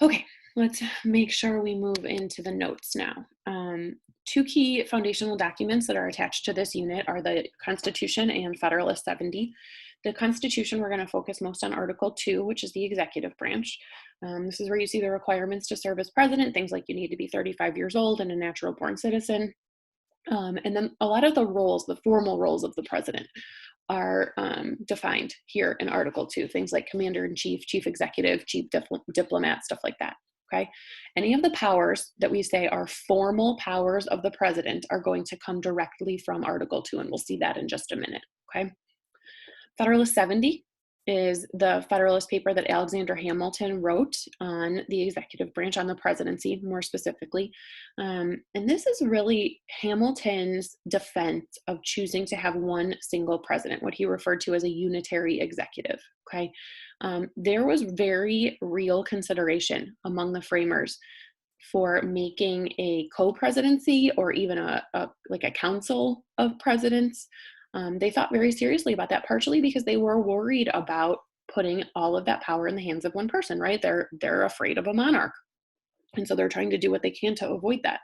Okay, let's make sure we move into the notes now. Two key foundational documents that are attached to this unit are the Constitution and Federalist 70. The Constitution, we're going to focus most on Article 2, which is the executive branch. This is where you see the requirements to serve as president, things like you need to be 35 years old and a natural born citizen. And then a lot of the roles, the formal roles of the president, are defined here in Article 2, things like commander-in-chief, chief executive, chief diplomat, stuff like that, okay? Any of the powers that we say are formal powers of the president are going to come directly from Article 2, and we'll see that in just a minute, okay? Federalist 70 is the Federalist paper that Alexander Hamilton wrote on the executive branch, on the presidency more specifically. And this is really Hamilton's defense of choosing to have one single president, what he referred to as a unitary executive, okay? There was very real consideration among the framers for making a co-presidency or even like a council of presidents. They thought very seriously about that, partially because they were worried about putting all of that power in the hands of one person, right? They're afraid of a monarch. And so they're trying to do what they can to avoid that.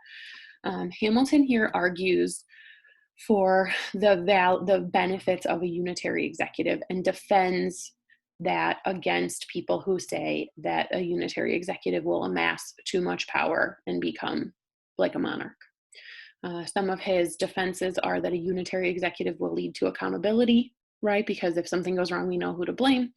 Hamilton here argues for the benefits of a unitary executive and defends that against people who say that a unitary executive will amass too much power and become like a monarch. Some of his defenses are that a unitary executive will lead to accountability, right? Because if something goes wrong, we know who to blame.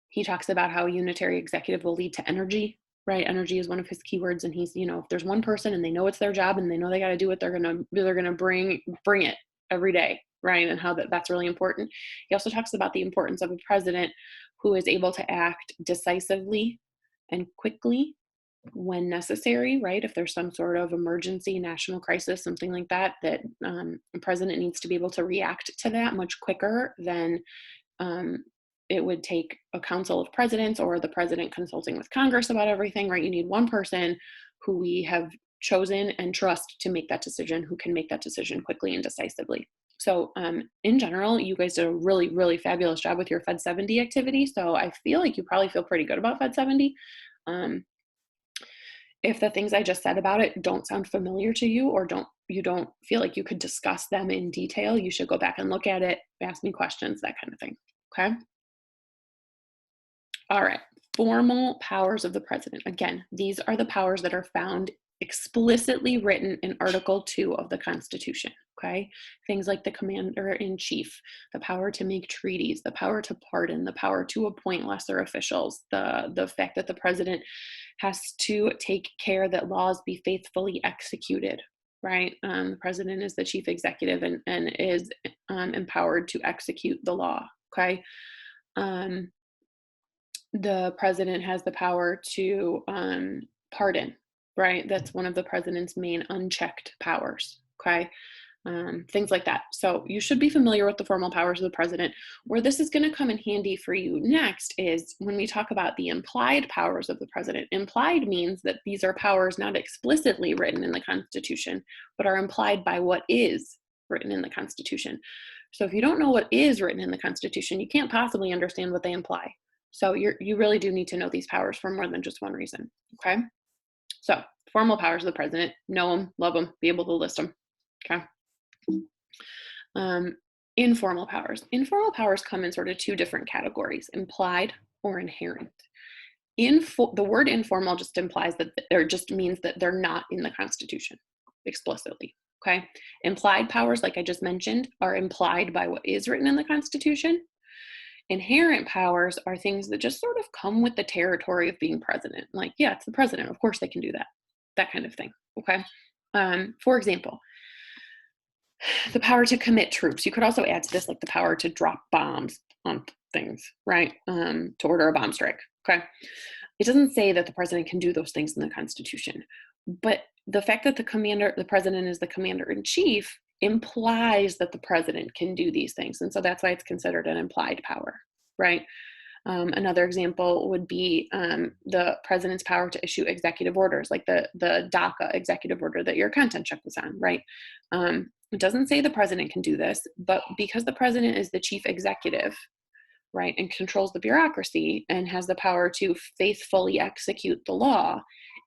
He talks about how a unitary executive will lead to energy, right? Energy is one of his keywords, and he's, if there's one person and they know it's their job and they know they got to do it, they're gonna bring it every day, right? And how that's really important. He also talks about the importance of a president who is able to act decisively and quickly when necessary, right? If there's some sort of emergency, national crisis, something like that, that the president needs to be able to react to that much quicker than it would take a council of presidents or the president consulting with Congress about everything, right? You need one person who we have chosen and trust to make that decision, who can make that decision quickly and decisively. So in general, you guys did a really, really fabulous job with your Fed 70 activity. So I feel like you probably feel pretty good about Fed 70. If the things I just said about it don't sound familiar to you, or you don't feel like you could discuss them in detail, you should go back and look at it, ask me questions, that kind of thing, okay? All right, formal powers of the president. Again, these are the powers that are found explicitly written in Article 2 of the Constitution, okay? Things like the commander-in-chief, the power to make treaties, the power to pardon, the power to appoint lesser officials, the fact that the president has to take care that laws be faithfully executed, right? The president is the chief executive and is empowered to execute the law, okay? The president has the power to pardon, right? That's one of the president's main unchecked powers, okay? Things like that. So you should be familiar with the formal powers of the president. Where this is going to come in handy for you next is when we talk about the implied powers of the president. Implied means that these are powers not explicitly written in the Constitution, but are implied by what is written in the Constitution. So if you don't know what is written in the Constitution, you can't possibly understand what they imply. So you really do need to know these powers for more than just one reason, okay? So formal powers of the president, know them, love them, be able to list them, okay? Informal powers. Informal powers come in sort of two different categories, implied or inherent. The word informal just implies that, or just means that they're not in the Constitution explicitly, okay? Implied powers, like I just mentioned, are implied by what is written in the Constitution. Inherent powers are things that just sort of come with the territory of being president. Like, yeah, it's the president. Of course they can do that. That kind of thing, okay? For example, the power to commit troops. You could also add to this like the power to drop bombs on things, right? To order a bomb strike, okay? It doesn't say that the president can do those things in the Constitution, but the fact that the president is the commander-in-chief implies that the president can do these things. And so that's why it's considered an implied power, right? Another example would be the president's power to issue executive orders, like the DACA executive order that your content check was on, right? It doesn't say the president can do this, but because the president is the chief executive, right, and controls the bureaucracy and has the power to faithfully execute the law,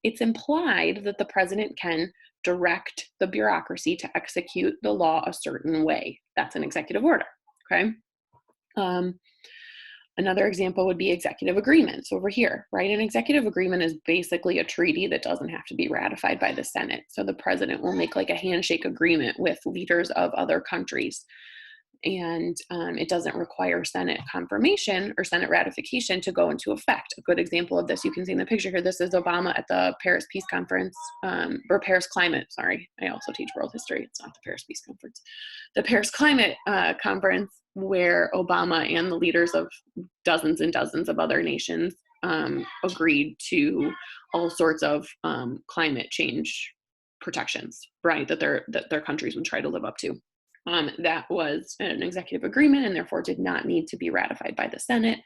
it's implied that the president can direct the bureaucracy to execute the law a certain way. That's an executive order, okay? Um, Another example would be executive agreements over here, right? An executive agreement is basically a treaty that doesn't have to be ratified by the Senate. So the president will make like a handshake agreement with leaders of other countries. And it doesn't require Senate confirmation or Senate ratification to go into effect. A good example of this, you can see in the picture here, this is Obama at the Paris Peace Conference, or Paris Climate, sorry. I also teach world history. It's not the Paris Peace Conference. The Paris Climate Conference, where Obama and the leaders of dozens and dozens of other nations agreed to all sorts of climate change protections, right, that their countries would try to live up to. That was an executive agreement and therefore did not need to be ratified by the Senate.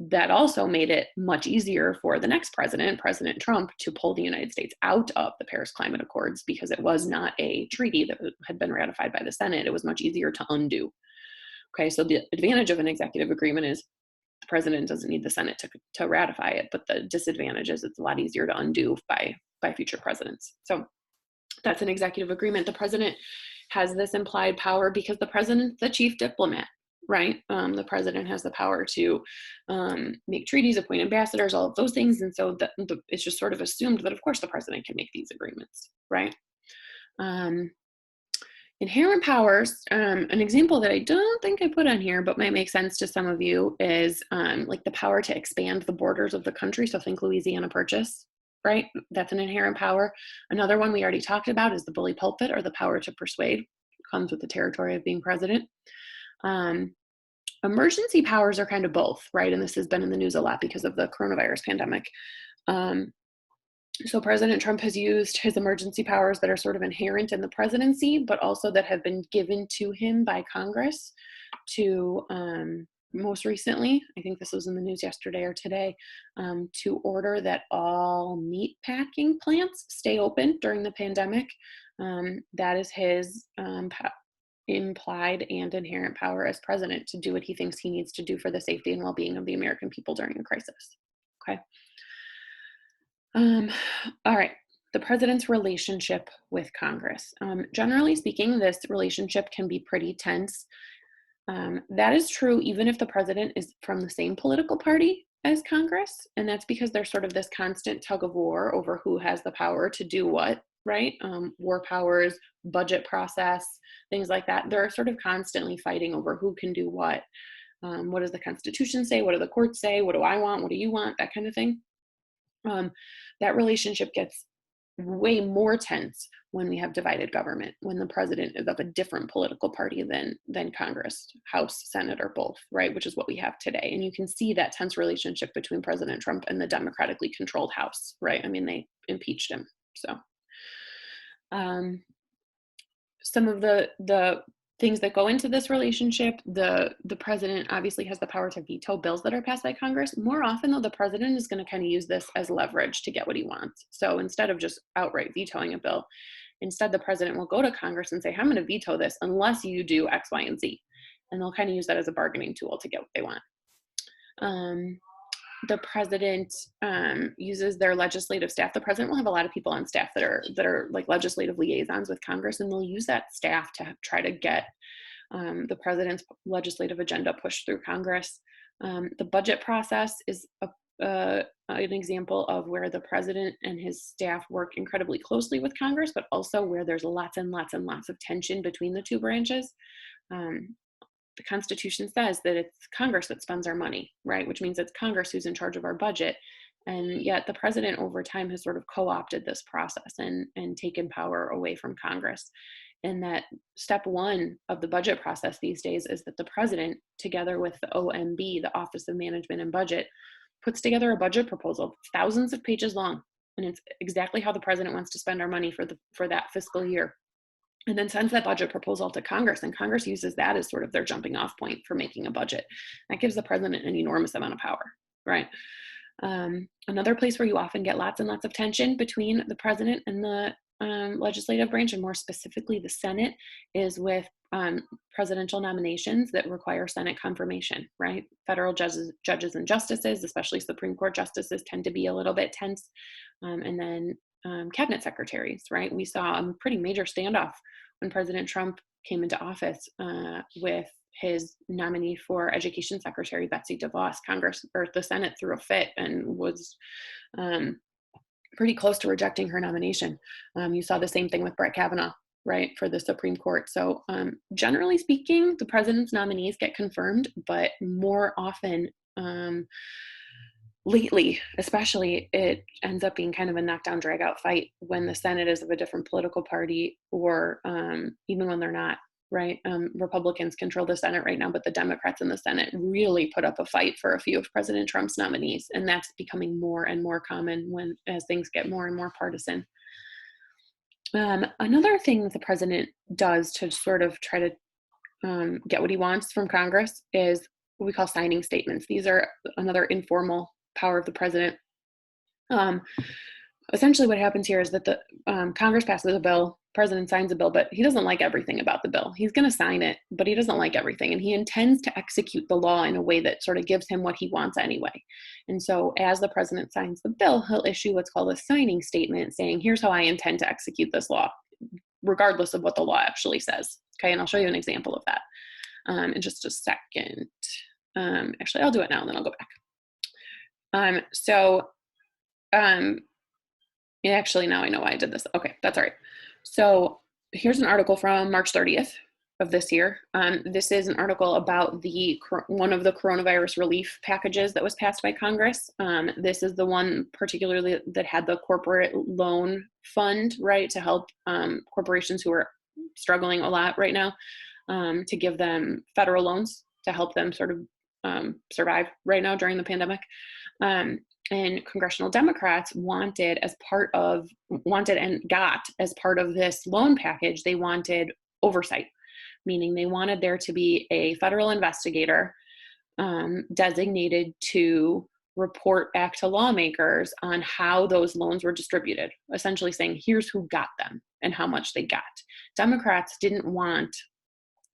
That also made it much easier for the next president, President Trump, to pull the United States out of the Paris Climate Accords because it was not a treaty that had been ratified by the Senate. It was much easier to undo. Okay, so the advantage of an executive agreement is the president doesn't need the Senate to ratify it, but the disadvantage is it's a lot easier to undo by future presidents. So that's an executive agreement. The president has this implied power because the president's the chief diplomat, right? The president has the power to make treaties, appoint ambassadors, all of those things. And so it's just sort of assumed that, of course, the president can make these agreements, right? Inherent powers, an example that I don't think I put on here, but might make sense to some of you is like the power to expand the borders of the country. So think Louisiana Purchase, right? That's an inherent power. Another one we already talked about is the bully pulpit, or the power to persuade. It comes with the territory of being president. Emergency powers are kind of both, right? And this has been in the news a lot because of the coronavirus pandemic. So President Trump has used his emergency powers that are sort of inherent in the presidency, but also that have been given to him by Congress to, most recently, I think this was in the news yesterday or today, to order that all meat packing plants stay open during the pandemic. That is his implied and inherent power as president to do what he thinks he needs to do for the safety and well-being of the American people during a crisis. Okay. All right, the president's relationship with Congress. Generally speaking, this relationship can be pretty tense. That is true even if the president is from the same political party as Congress, and that's because there's sort of this constant tug of war over who has the power to do what, right? War powers, budget process, things like that. They're sort of constantly fighting over who can do what. What does the Constitution say? What do the courts say? What do I want? What do you want? That kind of thing. That relationship gets way more tense when we have divided government, when the president is of a different political party than Congress, House, Senate, or both, right? Which is what we have today. And you can see that tense relationship between President Trump and the democratically controlled House, right? I mean, they impeached him. So some of the things that go into this relationship, the president obviously has the power to veto bills that are passed by Congress. More often though, the president is going to kind of use this as leverage to get what he wants. So instead of just outright vetoing a bill, instead the president will go to Congress and say, I'm going to veto this unless you do X, Y, and Z. And they'll kind of use that as a bargaining tool to get what they want. The president uses their legislative staff. The president will have a lot of people on staff that are like legislative liaisons with Congress, and they'll use that staff to try to get the president's legislative agenda pushed through Congress. The budget process is an example of where the president and his staff work incredibly closely with Congress, but also where there's lots and lots and lots of tension between the two branches. The Constitution says that it's Congress that spends our money, right? Which means it's Congress who's in charge of our budget. And yet the president over time has sort of co-opted this process and taken power away from Congress. And that step one of the budget process these days is that the president, together with the OMB, the Office of Management and Budget, puts together a budget proposal, thousands of pages long. And it's exactly how the president wants to spend our money for that fiscal year. And then sends that budget proposal to Congress, and Congress uses that as sort of their jumping off point for making a budget. That gives the president an enormous amount of power, right? Another place where you often get lots and lots of tension between the president and the legislative branch, and more specifically the Senate, is with presidential nominations that require Senate confirmation, right? Federal judges and justices, especially Supreme Court justices, tend to be a little bit tense. And then cabinet secretaries, right? We saw a pretty major standoff when President Trump came into office with his nominee for Education Secretary, Betsy DeVos. Congress, or the Senate, threw a fit and was pretty close to rejecting her nomination. You saw the same thing with Brett Kavanaugh, right, for the Supreme Court. So generally speaking, the president's nominees get confirmed, but more often, lately, especially, it ends up being kind of a knockdown, drag-out fight when the Senate is of a different political party, or even when they're not, right? Republicans control the Senate right now, but the Democrats in the Senate really put up a fight for a few of President Trump's nominees, and that's becoming more and more common as things get more and more partisan. Another thing that the president does to sort of try to get what he wants from Congress is what we call signing statements. These are another informal power of the president. Essentially what happens here is that the Congress passes a bill, president signs a bill, but he doesn't like everything about the bill. He's going to sign it, but he doesn't like everything, and he intends to execute the law in a way that sort of gives him what he wants anyway. And so as the president signs the bill, he'll issue what's called a signing statement saying, here's how I intend to execute this law, regardless of what the law actually says. Okay, and I'll show you an example of that in just a second. Actually, I'll do it now, and then I'll go back. Actually, now I know why I did this. Okay, that's all right. So here's an article from March 30th of this year. This is an article about one of the coronavirus relief packages that was passed by Congress. This is the one particularly that had the corporate loan fund, right, to help corporations who are struggling a lot right now, to give them federal loans to help them sort of survive right now during the pandemic. And congressional Democrats wanted and got as part of this loan package, they wanted oversight, meaning they wanted there to be a federal investigator designated to report back to lawmakers on how those loans were distributed, essentially saying, here's who got them and how much they got. Democrats didn't want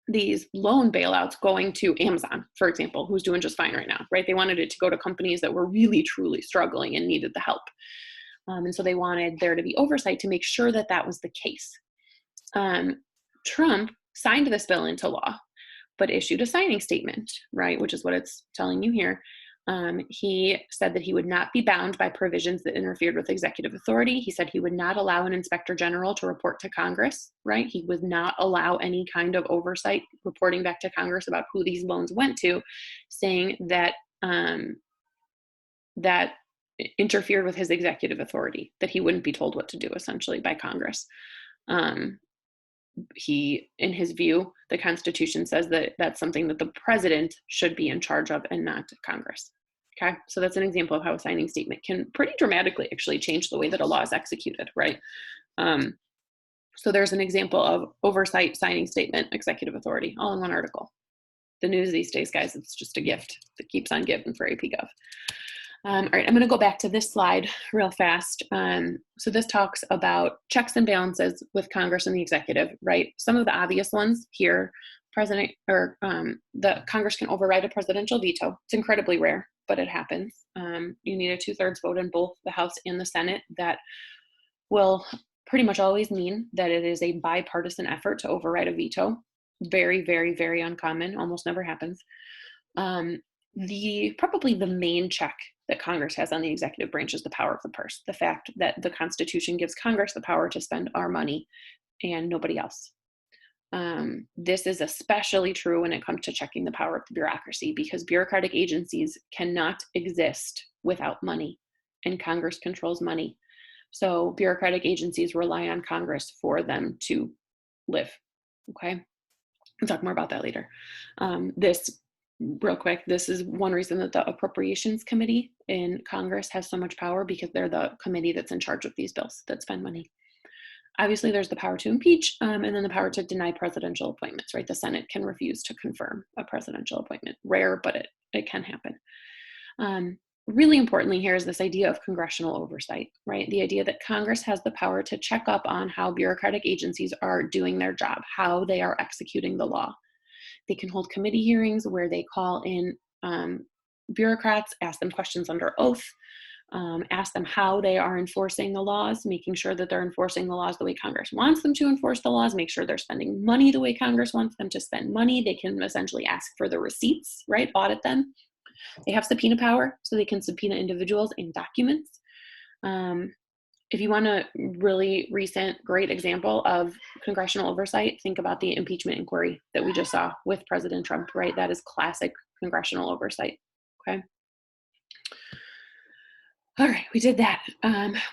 these loan bailouts going to Amazon, for example, who's doing just fine right now, right? They wanted it to go to companies that were really, truly struggling and needed the help. And so they wanted there to be oversight to make sure that that was the case. Trump signed this bill into law, but issued a signing statement, right, which is what it's telling you here. He said that he would not be bound by provisions that interfered with executive authority. He said he would not allow an inspector general to report to Congress, right? He would not allow any kind of oversight reporting back to Congress about who these loans went to, saying that that interfered with his executive authority, that he wouldn't be told what to do, essentially, by Congress. In his view, the Constitution says that that's something that the president should be in charge of and not Congress. Okay, so that's an example of how a signing statement can pretty dramatically actually change the way that a law is executed, right? So there's an example of oversight, signing statement, executive authority, all in one article. The news these days, guys, it's just a gift that keeps on giving for AP.gov. All right, I'm going to go back to this slide real fast. So this talks about checks and balances with Congress and the executive, right? Some of the obvious ones here, the Congress can override a presidential veto. It's incredibly rare, but it happens. You need a 2/3 vote in both the House and the Senate. That will pretty much always mean that it is a bipartisan effort to override a veto. Very, very, very uncommon, almost never happens. Probably the main check that Congress has on the executive branch is the power of the purse, the fact that the Constitution gives Congress the power to spend our money and nobody else. This is especially true when it comes to checking the power of the bureaucracy, because bureaucratic agencies cannot exist without money, and Congress controls money. So bureaucratic agencies rely on Congress for them to live, okay? We'll talk more about that later. Real quick, this is one reason that the Appropriations Committee in Congress has so much power, because they're the committee that's in charge of these bills that spend money. Obviously, there's the power to impeach, and then the power to deny presidential appointments, right? The Senate can refuse to confirm a presidential appointment. Rare, but it can happen. really importantly here is this idea of congressional oversight, right? The idea that Congress has the power to check up on how bureaucratic agencies are doing their job, how they are executing the law. They can hold committee hearings where they call in bureaucrats, ask them questions under oath, ask them how they are enforcing the laws, making sure that they're enforcing the laws the way Congress wants them to enforce the laws, make sure they're spending money the way Congress wants them to spend money. They can essentially ask for the receipts, right? Audit them. They have subpoena power, so they can subpoena individuals and documents. If you want a really recent, great example of congressional oversight, think about the impeachment inquiry that we just saw with President Trump, right? That is classic congressional oversight, okay? All right, we did that.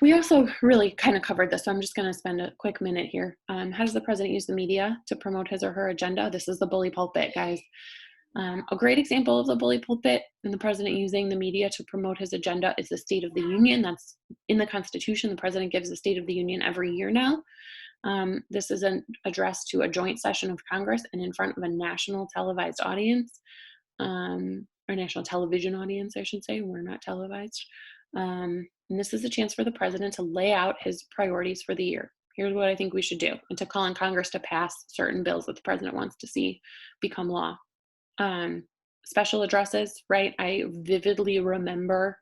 We also really kind of covered this, so I'm just going to spend a quick minute here. How does the president use the media to promote his or her agenda? This is the bully pulpit, guys. A great example of the bully pulpit and the president using the media to promote his agenda is the State of the Union. That's in the Constitution. The president gives the State of the Union every year now. This is an address to a joint session of Congress and in front of a national televised audience, or national television audience, I should say. We're not televised. And this is a chance for the president to lay out his priorities for the year. Here's what I think we should do, and to call on Congress to pass certain bills that the president wants to see become law. Special addresses, right? I vividly remember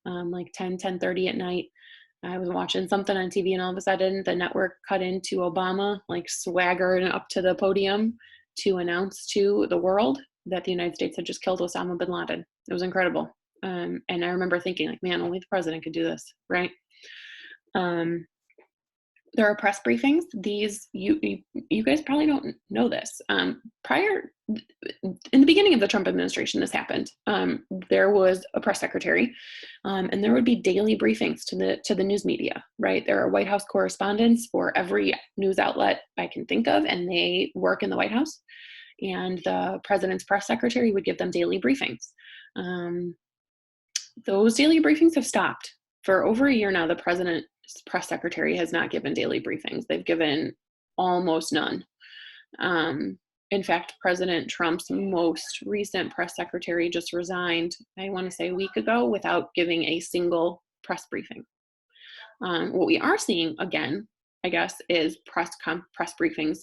like 10:30 at night, I was watching something on TV and all of a sudden the network cut into Obama like swaggering up to the podium to announce to the world that the United States had just killed Osama bin Laden. It was incredible. And I remember thinking like, man, only the president could do this, right? There are press briefings. These, you guys probably don't know this. In the beginning of the Trump administration, this happened. There was a press secretary, and there would be daily briefings to the news media, right? There are White House correspondents for every news outlet I can think of, and they work in the White House. And the president's press secretary would give them daily briefings. Those daily briefings have stopped. For over a year now, the president's press secretary has not given daily briefings. They've given almost none. In fact, President Trump's most recent press secretary just resigned, I want to say a week ago, without giving a single press briefing. What we are seeing again, I guess, is press briefings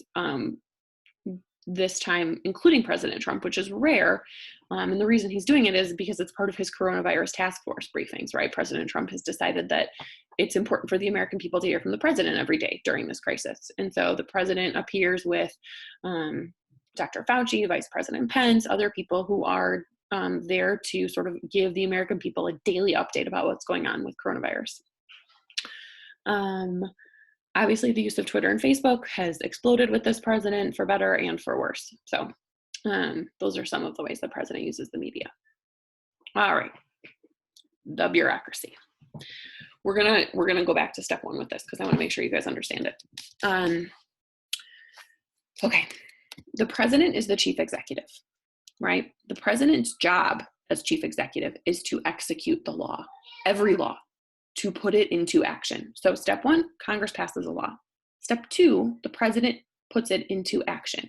this time, including President Trump, which is rare. And the reason he's doing it is because it's part of his coronavirus task force briefings, right? President Trump has decided that it's important for the American people to hear from the president every day during this crisis. And so the president appears with Dr. Fauci, Vice President Pence, other people who are there to sort of give the American people a daily update about what's going on with coronavirus. Obviously, the use of Twitter and Facebook has exploded with this president, for better and for worse. So those are some of the ways the president uses the media. All right, the bureaucracy. We're gonna go back to step one with this because I want to make sure you guys understand it. Okay, the president is the chief executive, right? The president's job as chief executive is to execute the law, every law, to put it into action. So step one, Congress passes a law. Step two, the president puts it into action.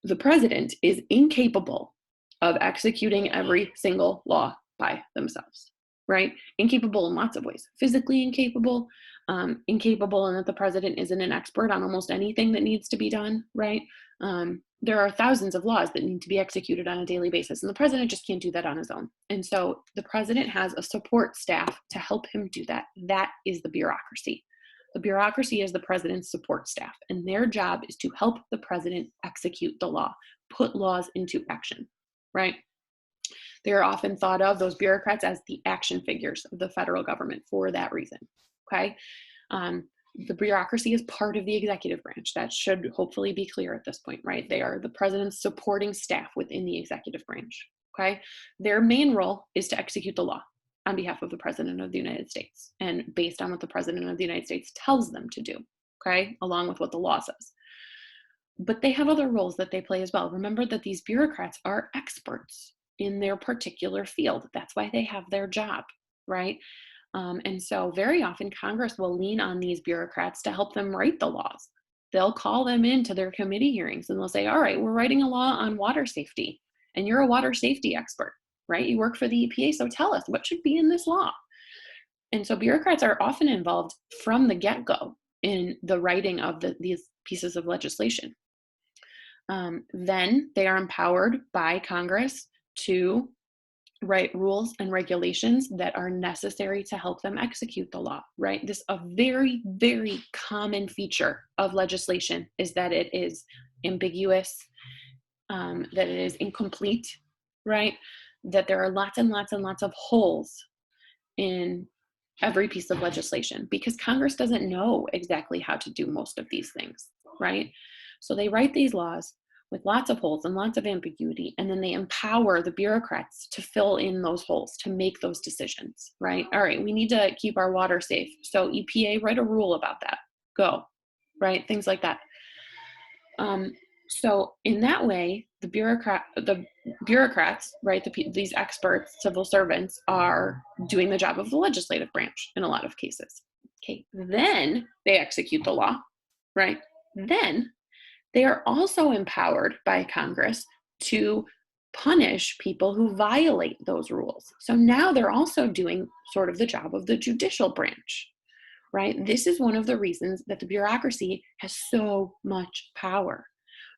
The president is incapable of executing every single law by themselves, right? Incapable in lots of ways. Physically incapable, incapable in that the president isn't an expert on almost anything that needs to be done, right? There are thousands of laws that need to be executed on a daily basis, and the president just can't do that on his own. And so the president has a support staff to help him do that. That is the bureaucracy. The bureaucracy is the president's support staff, and their job is to help the president execute the law, put laws into action, right? They are often thought of, those bureaucrats, as the action figures of the federal government for that reason, okay? The bureaucracy is part of the executive branch. That should hopefully be clear at this point, right? They are the president's supporting staff within the executive branch, okay? Their main role is to execute the law on behalf of the president of the United States and based on what the president of the United States tells them to do, okay? Along with what the law says. But they have other roles that they play as well. Remember that these bureaucrats are experts in their particular field. That's why they have their job, right? And so very often Congress will lean on these bureaucrats to help them write the laws. They'll call them into their committee hearings and they'll say, all right, we're writing a law on water safety and you're a water safety expert, right? You work for the EPA, so tell us what should be in this law. And so bureaucrats are often involved from the get-go in the writing of these pieces of legislation. Then they are empowered by Congress to write rules and regulations that are necessary to help them execute the law, right? This a very, very common feature of legislation is that it is ambiguous, that it is incomplete, right? That there are lots and lots and lots of holes in every piece of legislation because Congress doesn't know exactly how to do most of these things, right? So they write these laws with lots of holes and lots of ambiguity, and then they empower the bureaucrats to fill in those holes, to make those decisions, right? All right, we need to keep our water safe. So EPA, write a rule about that. Go, right? Things like that. So in that way, the bureaucrats, right, these experts, civil servants, are doing the job of the legislative branch in a lot of cases. Okay, then they execute the law, right? Then they are also empowered by Congress to punish people who violate those rules. So now they're also doing sort of the job of the judicial branch, right? This is one of the reasons that the bureaucracy has so much power,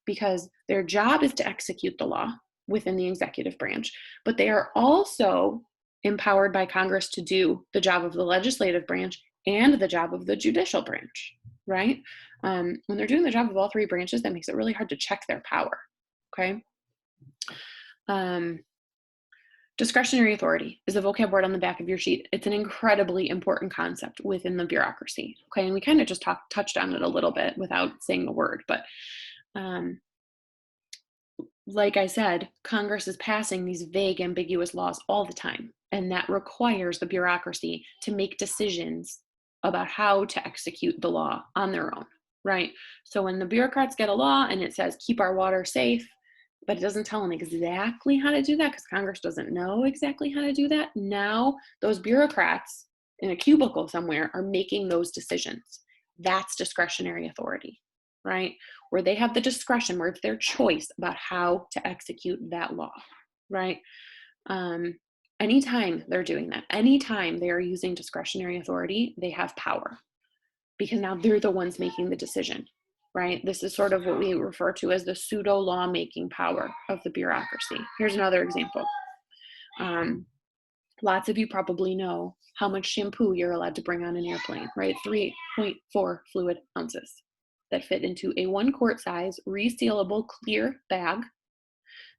because their job is to execute the law within the executive branch, but they are also empowered by Congress to do the job of the legislative branch and the job of the judicial branch, right? When they're doing the job of all three branches, that makes it really hard to check their power, okay? Discretionary authority is a vocab word on the back of your sheet. It's an incredibly important concept within the bureaucracy, okay? And we kind of just touched on it a little bit without saying the word, but like I said, Congress is passing these vague, ambiguous laws all the time, and that requires the bureaucracy to make decisions about how to execute the law on their own, right? So when the bureaucrats get a law and it says, keep our water safe, but it doesn't tell them exactly how to do that because Congress doesn't know exactly how to do that, now those bureaucrats in a cubicle somewhere are making those decisions. That's discretionary authority, right? Where they have the discretion, where it's their choice about how to execute that law, right? Anytime they're doing that, anytime they are using discretionary authority, they have power because now they're the ones making the decision, right? This is sort of what we refer to as the pseudo lawmaking power of the bureaucracy. Here's another example. Lots of you probably know how much shampoo you're allowed to bring on an airplane, right? 3.4 fluid ounces that fit into a 1-quart size resealable clear bag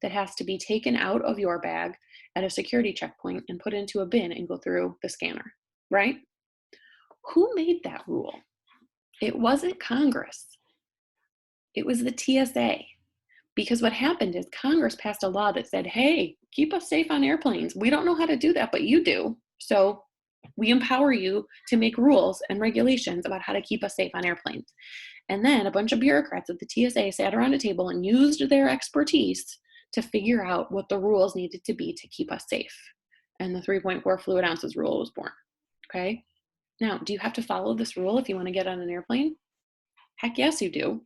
that has to be taken out of your bag at a security checkpoint and put into a bin and go through the scanner, right? Who made that rule? It wasn't Congress. It was the TSA. Because what happened is Congress passed a law that said, hey, keep us safe on airplanes. We don't know how to do that, but you do. So we empower you to make rules and regulations about how to keep us safe on airplanes. And then a bunch of bureaucrats at the TSA sat around a table and used their expertise to figure out what the rules needed to be to keep us safe. And the 3.4 fluid ounces rule was born, okay? Now, do you have to follow this rule if you want to get on an airplane? Heck yes, you do,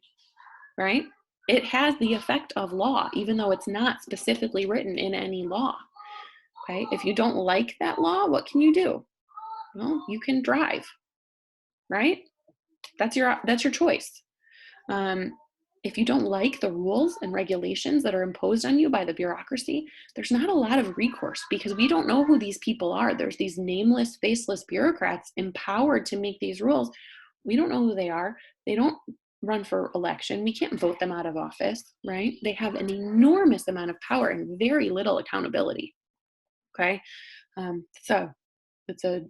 right? It has the effect of law, even though it's not specifically written in any law, okay? If you don't like that law, what can you do? Well, you can drive, right? That's your choice. If you don't like the rules and regulations that are imposed on you by the bureaucracy, there's not a lot of recourse because we don't know who these people are. There's these nameless, faceless bureaucrats empowered to make these rules. We don't know who they are. They don't run for election. We can't vote them out of office, right? They have an enormous amount of power and very little accountability, okay? So it's a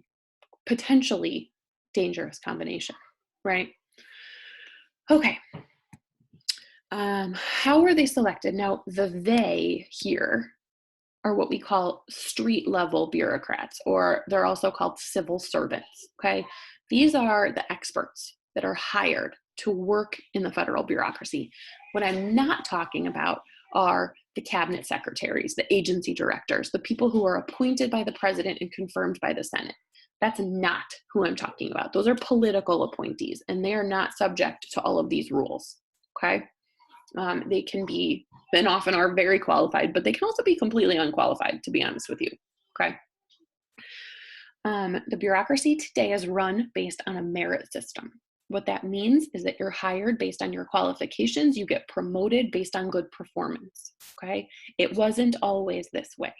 potentially dangerous combination, right? Okay. How are they selected? Now, the they here are what we call street level bureaucrats, or they're also called civil servants, okay? These are the experts that are hired to work in the federal bureaucracy. What I'm not talking about are the cabinet secretaries, the agency directors, the people who are appointed by the president and confirmed by the Senate. That's not who I'm talking about. Those are political appointees, and they are not subject to all of these rules, okay? They can be and often are very qualified, but they can also be completely unqualified, to be honest with you, okay? The bureaucracy today is run based on a merit system. What that means is that you're hired based on your qualifications, you get promoted based on good performance, okay? It wasn't always this way.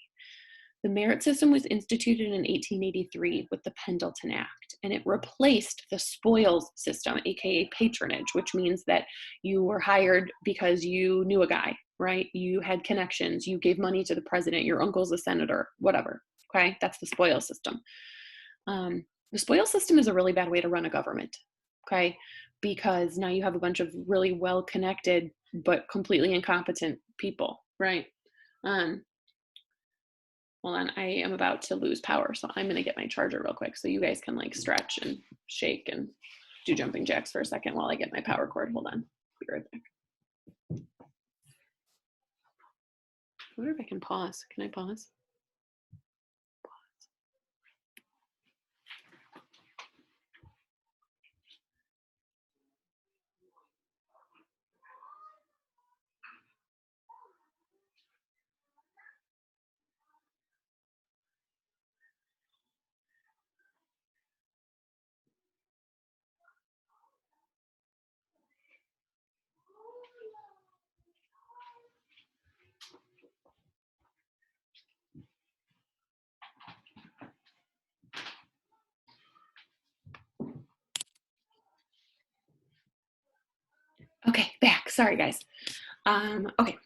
The merit system was instituted in 1883 with the Pendleton Act, and it replaced the spoils system, aka patronage, which means that you were hired because you knew a guy, right? You had connections, you gave money to the president, your uncle's a senator, whatever, okay? That's the spoils system. The spoils system is a really bad way to run a government, okay? Because now you have a bunch of really well-connected but completely incompetent people, right? Hold on, I am about to lose power, so I'm gonna get my charger real quick so you guys can like stretch and shake and do jumping jacks for a second while I get my power cord. Hold on, be right back. I wonder if I can pause. Can I pause? Okay, back. Sorry, guys. Okay.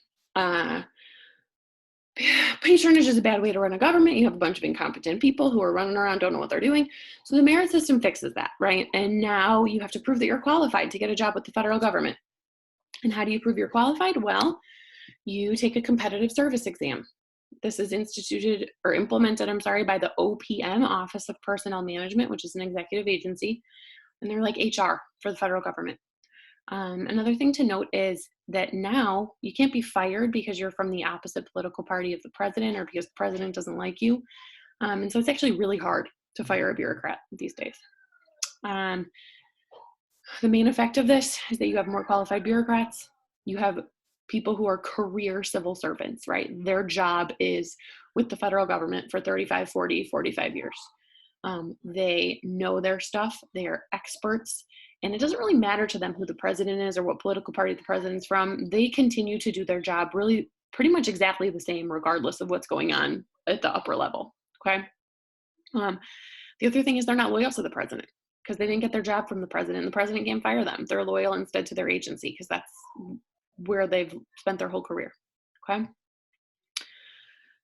Patronage is a bad way to run a government. You have a bunch of incompetent people who are running around, don't know what they're doing. So the merit system fixes that, right? And now you have to prove that you're qualified to get a job with the federal government. And how do you prove you're qualified? Well, you take a competitive service exam. This is instituted or implemented, by the OPM, Office of Personnel Management, which is an executive agency. And they're like HR for the federal government. Another thing to note is that now you can't be fired because you're from the opposite political party of the president or because the president doesn't like you. And so it's actually really hard to fire a bureaucrat these days. The main effect of this is that you have more qualified bureaucrats. You have people who are career civil servants, right? Their job is with the federal government for 35, 40, 45 years. They know their stuff. They are experts. And it doesn't really matter to them who the president is or what political party the president's from. They continue to do their job really pretty much exactly the same, regardless of what's going on at the upper level, okay? The other thing is they're not loyal to the president because they didn't get their job from the president. The president can't fire them. They're loyal instead to their agency because that's where they've spent their whole career, okay?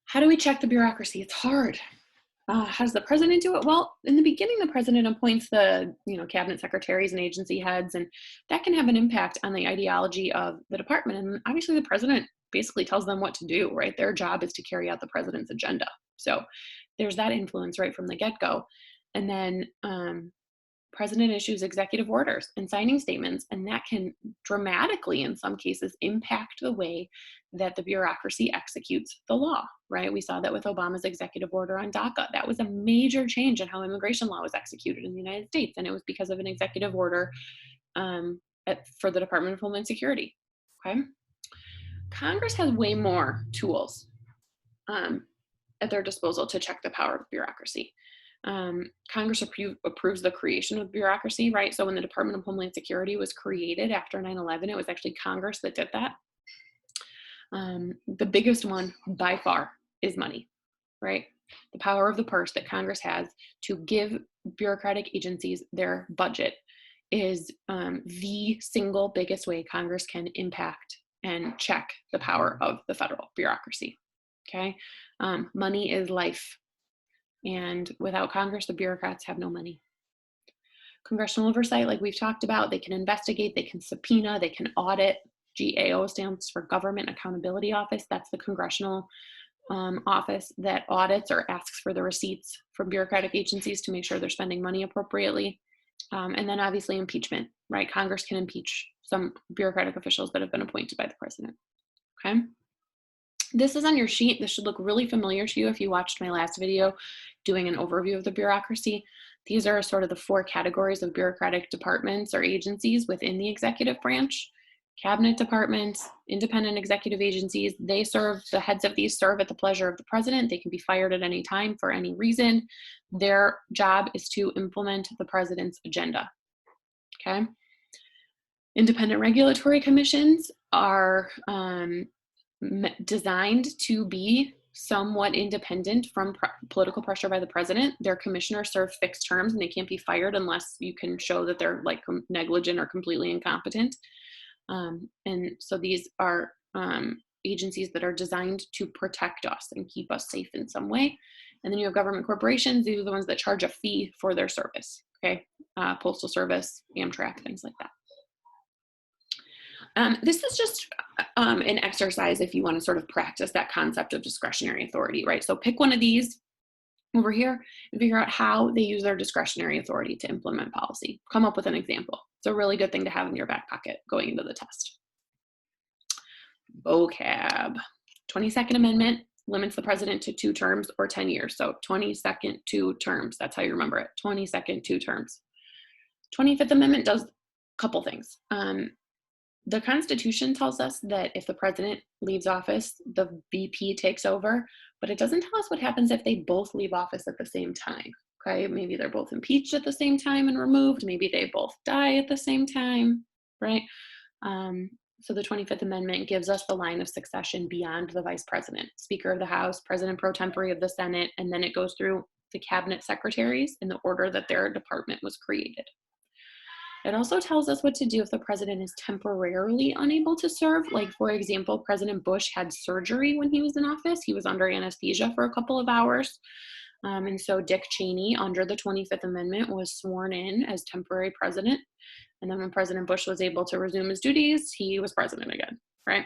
How do we check the bureaucracy? It's hard. How does the president do it? Well, in the beginning, the president appoints the cabinet secretaries and agency heads, and that can have an impact on the ideology of the department. And obviously, the president basically tells them what to do, right? Their job is to carry out the president's agenda. So there's that influence right from the get-go. And then president issues executive orders and signing statements, and that can dramatically, in some cases, impact the way that the bureaucracy executes the law, right? We saw that with Obama's executive order on DACA. That was a major change in how immigration law was executed in the United States, and it was because of an executive order for the Department of Homeland Security, okay? Congress has way more tools at their disposal to check the power of bureaucracy. Congress approves the creation of bureaucracy, right? So when the Department of Homeland Security was created after 9/11, it was actually Congress that did that. The biggest one by far is money, right? The power of the purse that Congress has to give bureaucratic agencies their budget is the single biggest way Congress can impact and check the power of the federal bureaucracy, okay? Money is life. And without Congress, the bureaucrats have no money. Congressional oversight, like we've talked about, they can investigate, they can subpoena, they can audit. GAO stands for Government Accountability Office. That's the congressional office that audits or asks for the receipts from bureaucratic agencies to make sure they're spending money appropriately. And then obviously impeachment, right? Congress can impeach some bureaucratic officials that have been appointed by the president, okay? This is on your sheet. This should look really familiar to you if you watched my last video doing an overview of the bureaucracy. These are sort of the 4 categories of bureaucratic departments or agencies within the executive branch. Cabinet departments, independent executive agencies, the heads of these serve at the pleasure of the president. They can be fired at any time for any reason. Their job is to implement the president's agenda, okay? Independent regulatory commissions are designed to be somewhat independent from political pressure by the president. Their commissioners serve fixed terms and they can't be fired unless you can show that they're like negligent or completely incompetent. And so these are agencies that are designed to protect us and keep us safe in some way. And then you have government corporations. These are the ones that charge a fee for their service, okay? Postal Service, Amtrak, things like that. This is just an exercise if you want to sort of practice that concept of discretionary authority, right? So pick one of these over here and figure out how they use their discretionary authority to implement policy. Come up with an example. It's a really good thing to have in your back pocket going into the test. Vocab. 22nd Amendment limits the president to 2 terms or 10 years. So 22nd, 2 terms. That's how you remember it. 22nd, 2 terms. 25th Amendment does a couple things. The Constitution tells us that if the president leaves office, the VP takes over, but it doesn't tell us what happens if they both leave office at the same time, okay? Maybe they're both impeached at the same time and removed. Maybe they both die at the same time, right? So the 25th Amendment gives us the line of succession beyond the vice president, Speaker of the House, President pro tempore of the Senate, and then it goes through the cabinet secretaries in the order that their department was created. It also tells us what to do if the president is temporarily unable to serve. Like, for example, President Bush had surgery when he was in office. He was under anesthesia for a couple of hours. And so Dick Cheney, under the 25th Amendment, was sworn in as temporary president. And then when President Bush was able to resume his duties, he was president again, right?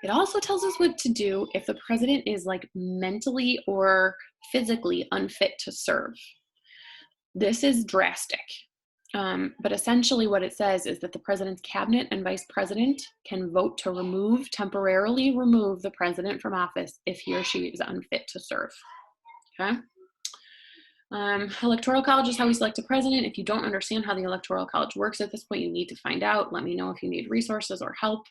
It also tells us what to do if the president is like mentally or physically unfit to serve. This is drastic. But essentially what it says is that the president's cabinet and vice president can vote to temporarily remove the president from office if he or she is unfit to serve, okay? Electoral college is how we select a president. If you don't understand how the electoral college works at this point, you need to find out. Let me know if you need resources or help.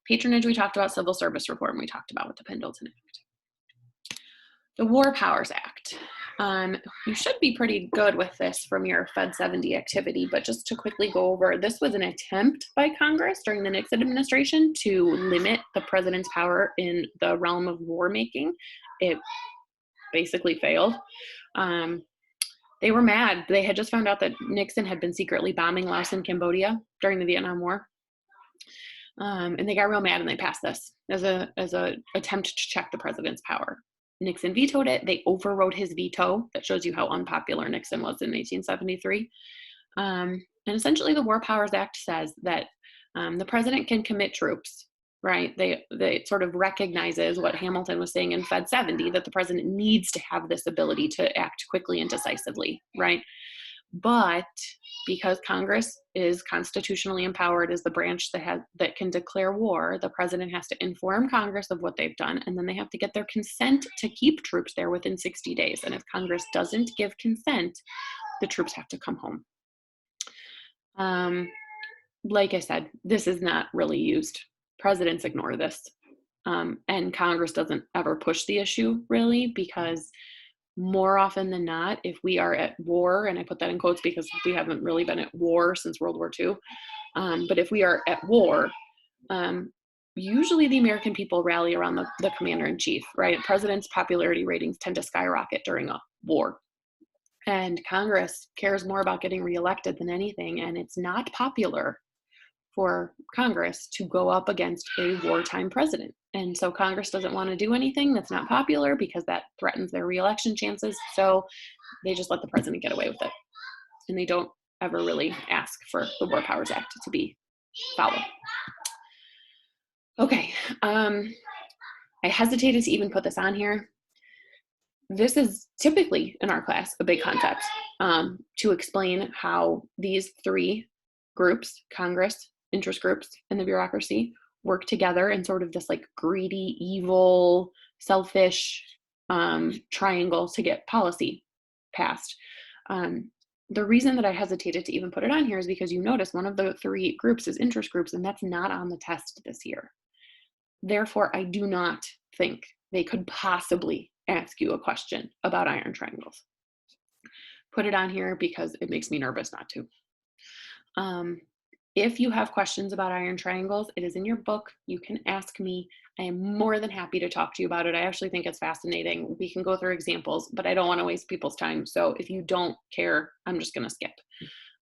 Patronage, we talked about. Civil service reform, we talked about with the Pendleton Act. The War Powers Act. You should be pretty good with this from your Fed 70 activity, but just to quickly go over, this was an attempt by Congress during the Nixon administration to limit the president's power in the realm of war making. It basically failed. They were mad. They had just found out that Nixon had been secretly bombing Laos and Cambodia during the Vietnam War. And they got real mad and they passed this as a attempt to check the president's power. Nixon vetoed it. They overrode his veto. That shows you how unpopular Nixon was in 1873. And essentially the War Powers Act says that the president can commit troops, right? They sort of recognizes what Hamilton was saying in Fed 70, that the president needs to have this ability to act quickly and decisively, right? But because Congress is constitutionally empowered as the branch that can declare war, the president has to inform Congress of what they've done, and then they have to get their consent to keep troops there within 60 days. And if Congress doesn't give consent, the troops have to come home. Like I said, this is not really used. Presidents ignore this. And Congress doesn't ever push the issue, really, because more often than not, if we are at war, and I put that in quotes because we haven't really been at war since World War II, but if we are at war, usually the American people rally around the commander-in-chief, right? Presidents' popularity ratings tend to skyrocket during a war. And Congress cares more about getting reelected than anything, and it's not popular for Congress to go up against a wartime president. And so Congress doesn't want to do anything that's not popular because that threatens their reelection chances. So they just let the president get away with it. And they don't ever really ask for the War Powers Act to be followed. Okay, I hesitated to even put this on here. This is typically in our class a big concept to explain how these 3 groups, Congress, interest groups, and the bureaucracy, work together in sort of this like greedy, evil, selfish triangle to get policy passed. The reason that I hesitated to even put it on here is because you notice one of the 3 groups is interest groups, and that's not on the test this year. Therefore, I do not think they could possibly ask you a question about iron triangles. Put it on here because it makes me nervous not to. If you have questions about iron triangles, it is in your book. You can ask me. I am more than happy to talk to you about it. I actually think it's fascinating. We can go through examples, but I don't want to waste people's time. So if you don't care, I'm just going to skip.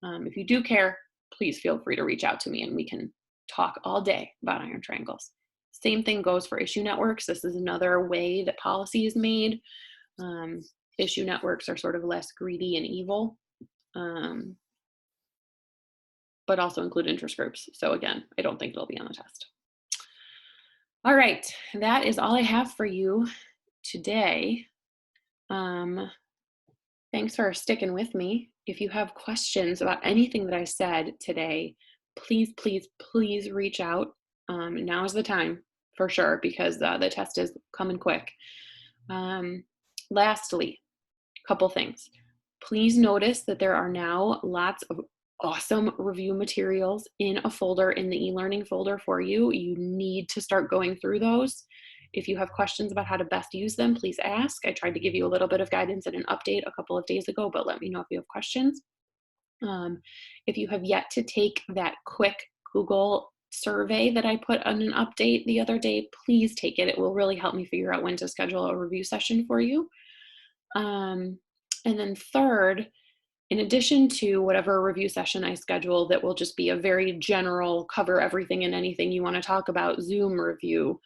If you do care, please feel free to reach out to me and we can talk all day about iron triangles. Same thing goes for issue networks. This is another way that policy is made. Issue networks are sort of less greedy and evil. But also include interest groups. So again, I don't think it'll be on the test. All right, that is all I have for you today. Thanks for sticking with me. If you have questions about anything that I said today, please, please, please reach out. Now is the time for sure, because the test is coming quick. Lastly, a couple things. Please notice that there are now lots of awesome review materials in a folder in the e-learning folder for you. You need to start going through those. If you have questions about how to best use them, please ask. I tried to give you a little bit of guidance and an update a couple of days ago, but let me know if you have questions. If you have yet to take that quick Google survey that I put on an update the other day, please take it. It will really help me figure out when to schedule a review session for you. And then third, in addition to whatever review session I schedule that will just be a very general cover everything and anything you want to talk about Zoom review,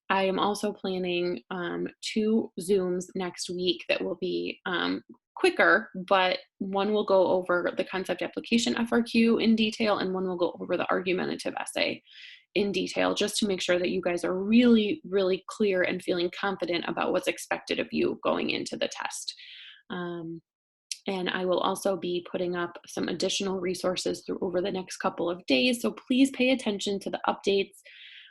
I am also planning 2 Zooms next week that will be quicker, but one will go over the concept application FRQ in detail and one will go over the argumentative essay in detail, just to make sure that you guys are really, really clear and feeling confident about what's expected of you going into the test. And I will also be putting up some additional resources over the next couple of days. So please pay attention to the updates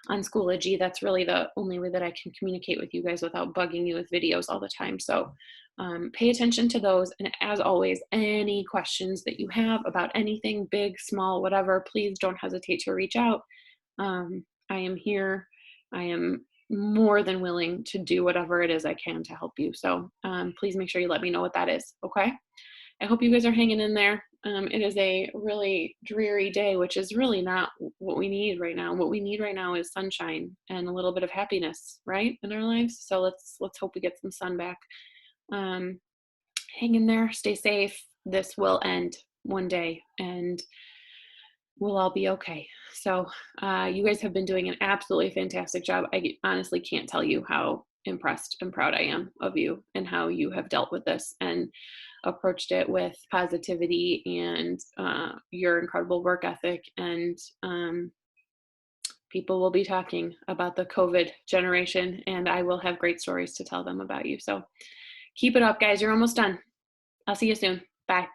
on Schoology. That's really the only way that I can communicate with you guys without bugging you with videos all the time. So pay attention to those. And as always, any questions that you have about anything, big, small, whatever, please don't hesitate to reach out. I am here. I am more than willing to do whatever it is I can to help you. So please make sure you let me know what that is, okay? I hope you guys are hanging in there. It is a really dreary day, which is really not what we need right now. What we need right now is sunshine and a little bit of happiness, right, in our lives. So let's hope we get some sun back. Hang in there, stay safe. This will end one day and we'll all be okay. So you guys have been doing an absolutely fantastic job. I honestly can't tell you how impressed and proud I am of you and how you have dealt with this and approached it with positivity and your incredible work ethic. And people will be talking about the COVID generation and I will have great stories to tell them about you. So keep it up, guys. You're almost done. I'll see you soon. Bye.